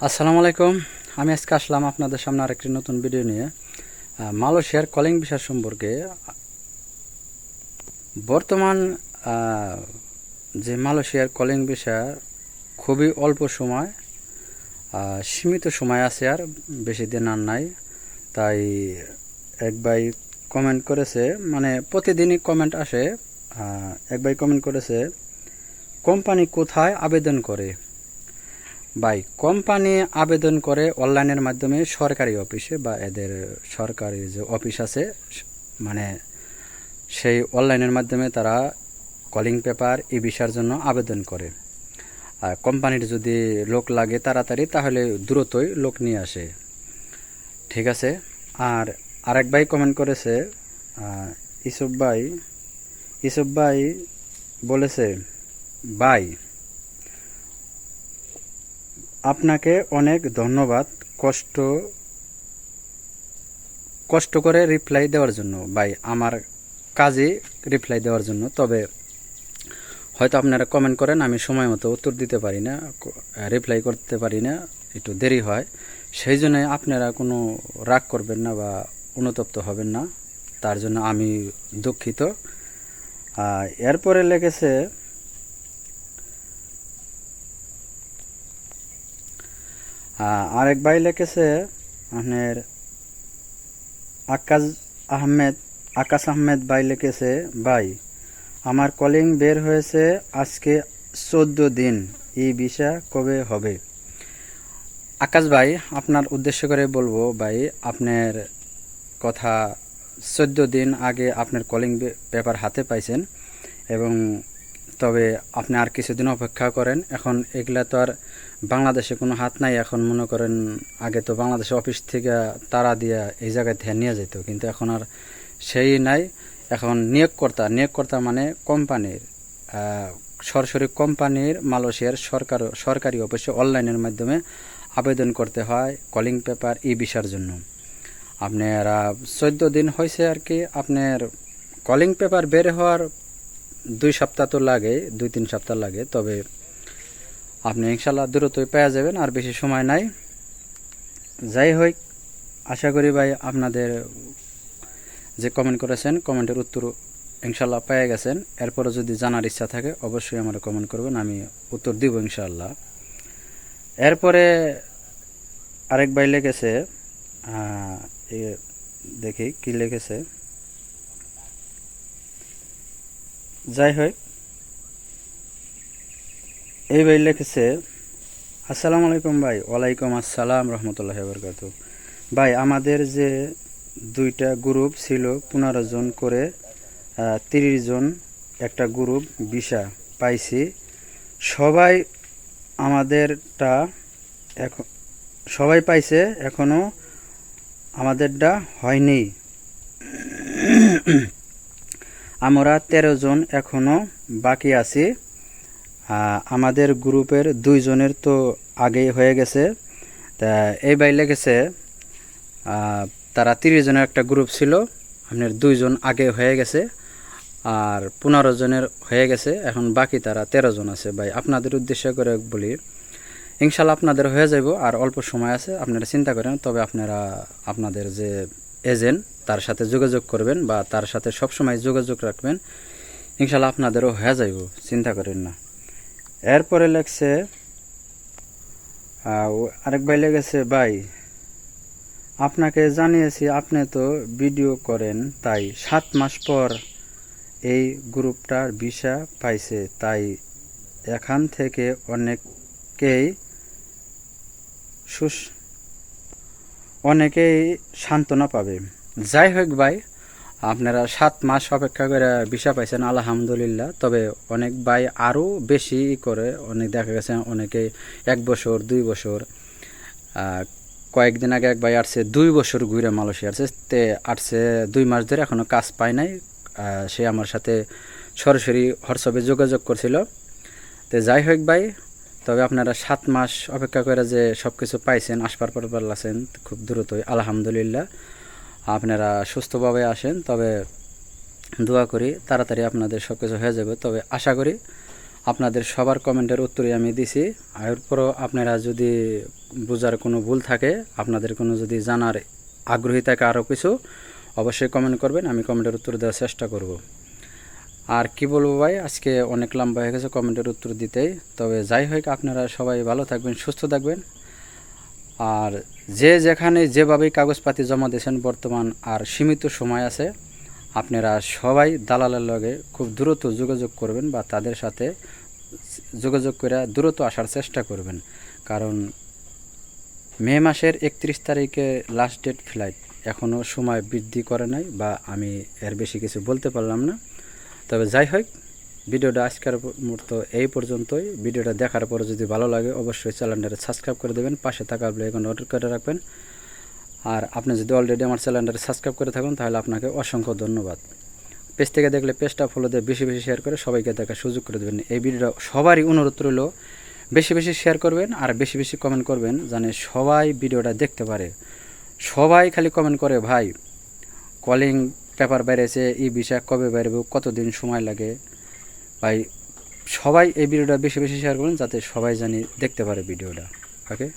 আসসালামু আলাইকুম। আমি আজকে আসলাম আপনাদের সামনে আরেকটি নতুন ভিডিও নিয়ে। মালয়েশিয়ার কলিং ভিসা সম্পর্কে। বর্তমান যে মালয়েশিয়ার কলিং ভিসা খুবই অল্প সময়, সীমিত সময় আছে, আর বেশি দিন আর নাই। তাই এক ভাই কমেন্ট করেছে, মানে প্রতিদিনই কমেন্ট আসে। এক ভাই কমেন্ট করেছে, কোম্পানি কোথায় আবেদন করে? ভাই, কোম্পানি আবেদন করে অনলাইনের মাধ্যমে সরকারি অফিসে, বা এদের সরকারি যে অফিস আছে, মানে সেই অনলাইনের মাধ্যমে তারা কলিং পেপার ই ভিসার জন্য আবেদন করে। আর কোম্পানির যদি লোক লাগে তাড়াতাড়ি, তাহলে দ্রুতই লোক নিয়ে আসে। ঠিক আছে। আর আরেক ভাই কমেন্ট করেছে, ইসুফ ভাই ইসুফ ভাই বলেছে, ভাই আপনাকে অনেক ধন্যবাদ কষ্ট কষ্ট করে রিপ্লাই দেওয়ার জন্য। ভাই, আমার কাজে রিপ্লাই দেওয়ার জন্য। তবে হয়তো আপনারা কমেন্ট করেন, আমি সময় মতো উত্তর দিতে পারি না, রিপ্লাই করতে পারি না, একটু দেরি হয়। সেই জন্য আপনারা কোনো রাগ করবেন না বা অনুতপ্ত হবেন না, তার জন্য আমি দুঃখিত। এরপরে লেগেছে, আরেক ভাই লিখেছে আপনার আকাশ আহমেদ আকাশ আহমেদ ভাই লিখেছে, ভাই আমার কলিং বের হয়েছে আজকে 14 দিন, এই ভিসা কবে হবে? আকাশ ভাই, আপনার উদ্দেশ্য করে বলবো, ভাই আপনার কথা 14 দিন আগে আপনার কলিং পেপার হাতে পাইছেন, এবং তবে আপনি আর কিছুদিন অপেক্ষা করেন। এখন এগুলা তো আর বাংলাদেশে কোনো হাত নাই। এখন মনে করেন, আগে তো বাংলাদেশে অফিস থেকে তারা দিয়া এই জায়গায় ধ্যান নিয়ে যেত, কিন্তু এখন আর সেই নাই। এখন নিয়োগকর্তা মানে কোম্পানির, সরাসরি কোম্পানির মালয়েশিয়ার সরকারি অফিসে অনলাইনের মাধ্যমে আবেদন করতে হয় কলিং পেপার ই ভিসার জন্য। আপনার 14 দিন হয়েছে আর কি। আপনার কলিং পেপার বের হওয়ার 2 সপ্তাহ তো লাগে, 2-3 সপ্তাহ লাগে। তবে আপনি ইনশাল্লাহ দ্রুতই পেয়ে যাবেন, আর বেশি সময় নাই। যাই হোক, আশা করি ভাই আপনাদের যে কমেন্ট করেছেন, কমেন্টের উত্তর ইনশাল্লাহ পেয়ে গেছেন। এরপরে যদি জানার ইচ্ছা থাকে অবশ্যই আমার কমেন্ট করবেন, আমি উত্তর দিব ইনশাল্লাহ। এরপরে আরেক ভাই লিখেছে, দেখি কি লিখেছে। যাই হোক, এই ভাই লিখেছে, আসসালামু আলাইকুম ভাই। ওয়ালাইকুম আসসালাম রহমতুল্লাহি ওয়া বারাকাতুহু। ভাই, আমাদের যে 2টা গ্রুপ ছিল, 15 জন করে, 30 জন একটা গ্রুপ ভিসা পাইছি। সবাই আমাদেরটা এখন সবাই পাইছে, এখনো আমাদেরটা হয়নি। আমরা 13 জন এখনো বাকি আছি। আমাদের গ্রুপের 2 জনের তো আগেই হয়ে গেছে। তা এই ভাই লেগেছে, তারা 30 জনের একটা গ্রুপ ছিল, আপনার 2 জন আগে হয়ে গেছে, আর 15 জনের হয়ে গেছে। এখন বাকি তারা 13 জন আছে। ভাই, আপনাদের উদ্দেশ্য করে বলি, ইনশাল্লাহ আপনাদের হয়ে যাব, আর অল্প সময় আছে, আপনারা চিন্তা করেন। তবে আপনারা আপনাদের যে এজেন্ট, তার সাথে যোগাযোগ করবেন, বা তার সাথে সবসময় যোগাযোগ রাখবেন। ইনশাল্লাহ আপনাদেরও হয়ে যাইব, চিন্তা করেন না। এরপরে লেগছে, আরেক ভাই লেগেছে, ভাই আপনাকে জানিয়েছি, আপনি তো ভিডিও করেন, তাই 7 মাস পর এই গ্রুপটার ভিসা পাইছে, তাই এখান থেকে অনেকেই অনেকেই সান্ত্বনা পাবে। যাই হোক ভাই, আপনারা 7 মাস অপেক্ষা করে ভিসা পাইছেন, আলহামদুলিল্লাহ। তবে অনেক ভাই আরও বেশি করে, অনেক দেখা গেছে অনেকে 1 বছর 2 বছর। কয়েকদিন আগে এক ভাই আসছে 2 বছর ঘুরে মালয়েশিয়া আসছে 2 মাস ধরে, এখনও কাজ পায় নাই। সে আমার সাথে সরাসরি হোয়াটসঅ্যাপে যোগাযোগ করছিল। তো যাই হোক ভাই, তবে আপনারা 7 মাস অপেক্ষা করে যে সব কিছু পাইছেন, আসবার পর পারলাছেন খুব দ্রুতই, আলহামদুলিল্লাহ। আপনারা সুস্থভাবে আসেন। তবে দোয়া করি তাড়াতাড়ি আপনাদের সব কিছু হয়ে যাবে। তবে আশা করি আপনাদের সবার কমেন্টের উত্তরই আমি দিছি। এরপরও আপনারা যদি বোঝার কোনো ভুল থাকে, আপনাদের কোনো যদি জানার আগ্রহী থাকে আরও কিছু, অবশ্যই কমেন্ট করবেন, আমি কমেন্টের উত্তর দেওয়ার চেষ্টা করব। আর কি বলবো ভাই, আজকে অনেক লম্বা হয়ে গেছে কমেন্টের উত্তর দিতেই। তবে যাই হোক, আপনারা সবাই ভালো থাকবেন, সুস্থ থাকবেন। আর যে যেখানে যেভাবেই কাগজপাতি জমা দিয়েছেন, বর্তমান আর সীমিত সময় আছে, আপনারা সবাই দালালের লগে খুব দ্রুত যোগাযোগ করবেন বা তাদের সাথে যোগাযোগ করে দ্রুত আসার চেষ্টা করবেন। কারণ মে মাসের 31 তারিখে লাস্ট ডেট ফ্লাইট, এখনও সময় বৃদ্ধি করে নাই, বা আমি এর বেশি কিছু বলতে পারলাম না। তবে যাই হোক, ভিডিওটা আজকের মতো এই পর্যন্তই। ভিডিওটা দেখার পরে যদি ভালো লাগে, অবশ্যই চ্যানেলটাকে সাবস্ক্রাইব করে দেবেন, পাশে থাকা বেল আইকন অন করে রাখবেন। আর আপনি যদি অলরেডি আমার চ্যানেলটাকে সাবস্ক্রাইব করে থাকেন, তাহলে আপনাকে অসংখ্য ধন্যবাদ। পেজ থেকে দেখলে পেজটা ফলো দিয়ে বেশি বেশি শেয়ার করে সবাইকে দেখার সুযোগ করে দেবেন। এই ভিডিওটা সবারই অনুরোধ রইল, বেশি বেশি শেয়ার করবেন আর বেশি বেশি কমেন্ট করবেন, যেন সবাই ভিডিওটা দেখতে পারে। সবাই খালি কমেন্ট করে, ভাই কলিং পেপার বেরিয়েছে, এই বিষয় কবে বেরোবে, কতদিন সময় লাগে। ভাই সবাই এই ভিডিওটা বেশি বেশি শেয়ার করুন, যাতে সবাই জানি দেখতে পারে ভিডিওটা। ওকে।